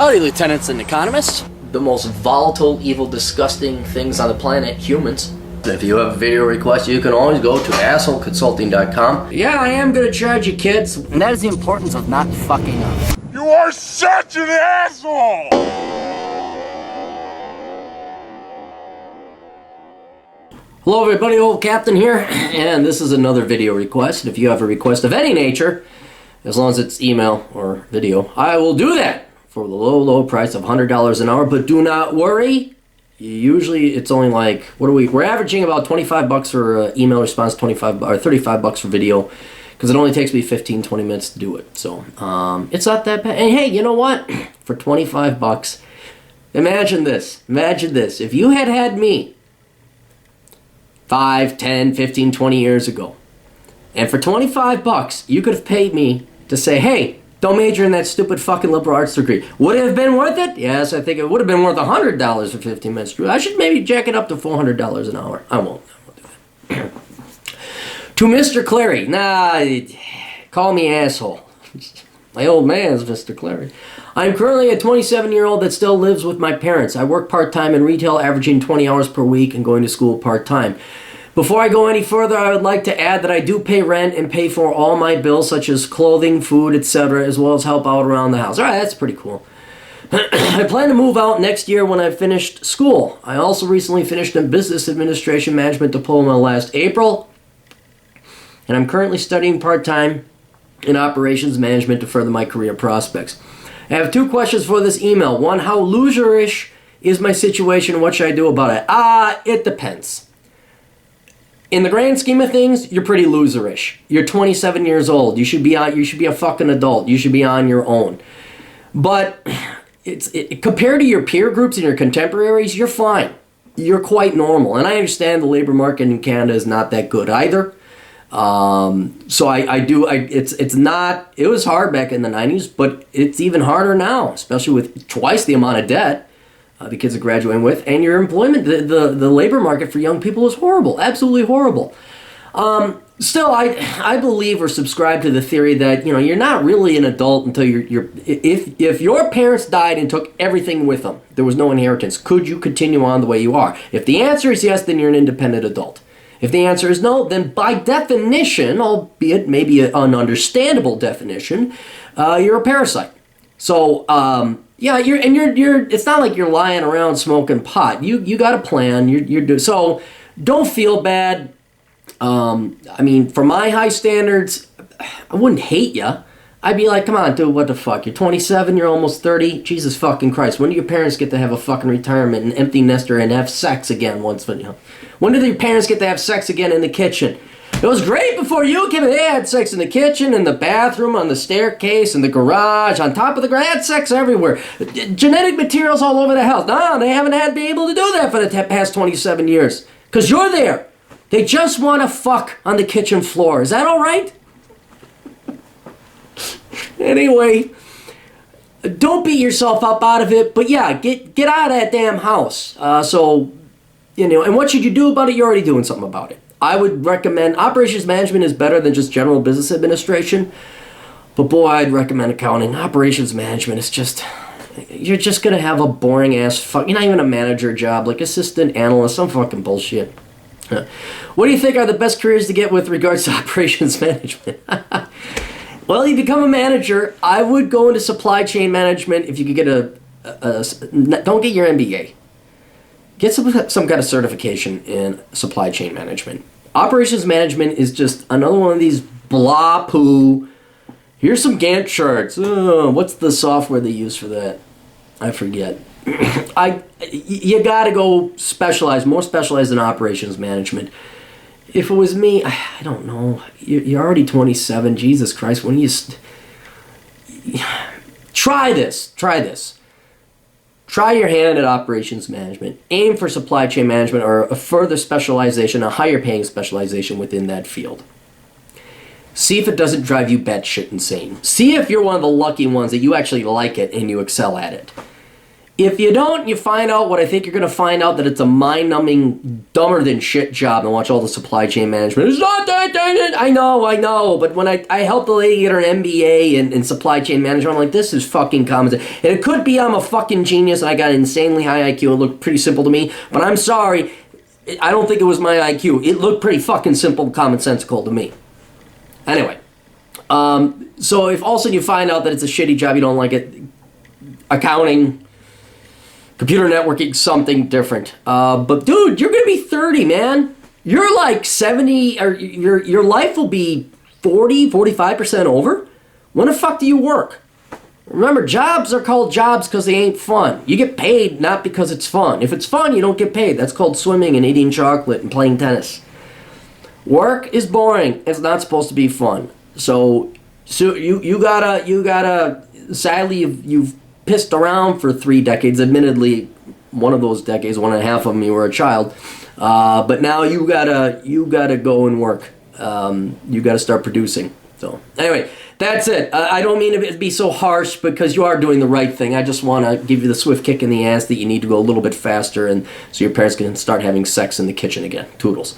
Howdy, lieutenants and economists. The most volatile, evil, disgusting things on the planet, humans. If you have a video request, you can always go to assholeconsulting.com. Yeah, I am gonna charge you, kids. And that is the importance of not fucking up. You are such an asshole! Hello everybody, Old Captain here, and this is another video request. If you have a request of any nature, as long as it's email or video, I will do that for the low, low price of $100 an hour. But do not worry. Usually it's only like, we're averaging about 25 bucks for email response, 25 or 35 bucks for video, because it only takes me 15-20 minutes to do it. So it's not that bad. And hey, you know what? For 25 bucks, imagine this. If you had me 5, 10, 15, 20 years ago, and for 25 bucks, you could have paid me to say, hey, don't major in that stupid fucking liberal arts degree. Would it have been worth it? Yes, I think it would have been worth $100 for 15 minutes. I should maybe jack it up to $400 an hour. I won't do that. To Mr. Clary. Nah, call me asshole. My old man's Mr. Clary. I'm currently a 27-year-old that still lives with my parents. I work part-time in retail, averaging 20 hours per week and going to school part-time. Before I go any further, I would like to add that I do pay rent and pay for all my bills, such as clothing, food, etc., as well as help out around the house. All right, that's pretty cool. I plan to move out next year when I've finished school. I also recently finished a business administration management diploma last April, and I'm currently studying part-time in operations management to further my career prospects. I have 2 questions for this email. One, how loserish is my situation and what should I do about it? It depends. In the grand scheme of things, you're pretty loserish. You're 27 years old. You should be a fucking adult. You should be on your own. But compared to your peer groups and your contemporaries, you're fine. You're quite normal. And I understand the labor market in Canada is not that good either. So it was hard back in the 90s, but it's even harder now, especially with twice the amount of debt the kids are graduating with, and your employment, the labor market for young people is horrible, absolutely horrible. Still, I believe or subscribe to the theory that, you know, you're not really an adult until if your parents died and took everything with them, there was no inheritance, could you continue on the way you are? If the answer is yes, then you're an independent adult. If the answer is no, then by definition, albeit maybe an ununderstandable definition, you're a parasite. So, yeah, it's not like you're lying around smoking pot. You got a plan. So don't feel bad. I mean, for my high standards, I wouldn't hate you. I'd be like, come on, dude, what the fuck? You're 27, you're almost 30. Jesus fucking Christ. When do your parents get to have a fucking retirement, an empty nester, and have sex again once? When do your parents get to have sex again in the kitchen? It was great before you came. They had sex in the kitchen, in the bathroom, on the staircase, in the garage, on top of the garage. They had sex everywhere. Genetic materials all over the house. No, they haven't been able to do that for the past 27 years. Because you're there. They just want to fuck on the kitchen floor. Is that all right? Anyway, don't beat yourself up out of it. But yeah, get out of that damn house. So, you know, and what should you do about it? You're already doing something about it. I would recommend operations management is better than just general business administration. But boy, I'd recommend accounting. Operations management is just, you're just going to have a boring ass fuck. You're not even a manager job, like assistant analyst, some fucking bullshit. What do you think are the best careers to get with regards to operations management? Well, you become a manager. I would go into supply chain management if you could get don't get your MBA. Get some kind of certification in supply chain management. Operations management is just another one of these blah poo. Here's some Gantt charts. What's the software they use for that? I forget. You gotta go more specialized in operations management. If it was me, I don't know. You're already 27. Jesus Christ, when you try this. Try your hand at operations management. Aim for supply chain management or a further specialization, a higher paying specialization within that field. See if it doesn't drive you batshit insane. See if you're one of the lucky ones that you actually like it and you excel at it. If you don't, you find out what I think you're going to find out, that it's a mind-numbing, dumber-than-shit job to watch all the supply chain management. It's not that, I know. But when I helped a lady get her MBA in supply chain management, I'm like, this is fucking common sense. And it could be I'm a fucking genius and I got an insanely high IQ. It looked pretty simple to me. But I'm sorry, I don't think it was my IQ. It looked pretty fucking simple, commonsensical to me. Anyway, so if all of a sudden you find out that it's a shitty job, you don't like it, accounting, computer networking, something different. But dude, you're gonna be 30, man. You're like 70, or your life will be 45% over. When the fuck do you work? Remember, jobs are called jobs because they ain't fun. You get paid not because it's fun. If it's fun, you don't get paid. That's called swimming and eating chocolate and playing tennis. Work is boring. It's not supposed to be fun. So you gotta. Sadly, you've pissed around for 3 decades. Admittedly, one of those decades, 1.5 of them, you were a child. But now you gotta go and work. You gotta start producing. So anyway, that's it. I don't mean to be so harsh because you are doing the right thing. I just want to give you the swift kick in the ass that you need to go a little bit faster, and so your parents can start having sex in the kitchen again. Toodles.